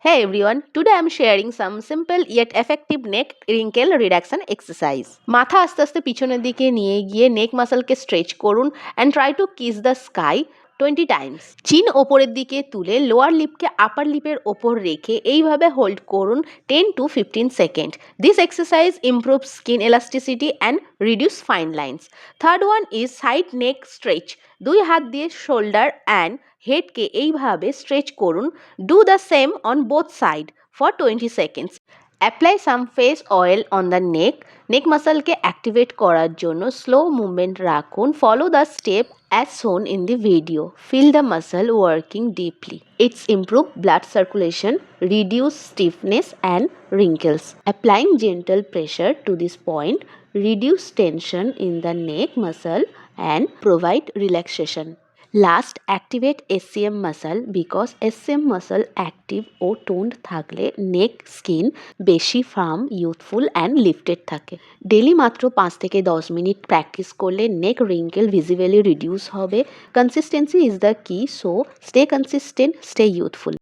Hey everyone, today I'm sharing some simple yet effective neck wrinkle reduction exercise. মাথা আস্তে আস্তে পিছনের দিকে নিয়ে গিয়ে নেক মাসলকে স্ট্রেচ করুন and try to kiss the sky 20 times. চিন ওপরের দিকে তুলে লোয়ার লিপকে আপার লিপের ওপর রেখে এইভাবে হোল্ড করুন 10 to 15 second. This exercise improves skin elasticity and reduce fine lines. Third one is side neck stretch. দুই হাত দিয়ে শোল্ডার and হেডকে এইভাবে স্ট্রেচ করুন. Do the same on both sides for 20 seconds. Apply some face oil on the neck. Neck মাসলকে activate করার জন্য slow movement রাখুন. Follow the step as shown in the video. Feel the muscle working deeply. It's improve blood circulation, reduce stiffness and wrinkles. Applying gentle pressure to this point reduce tension in the neck muscle and provide relaxation. Last, activate SCM muscle because SCM muscle active ও toned থাকলে neck skin বেশি firm, youthful and lifted থাকে. Daily মাত্র 5 থেকে 10 minute practice করলে neck wrinkle visibly reduce হবে. Consistency is the key, so stay consistent, stay youthful.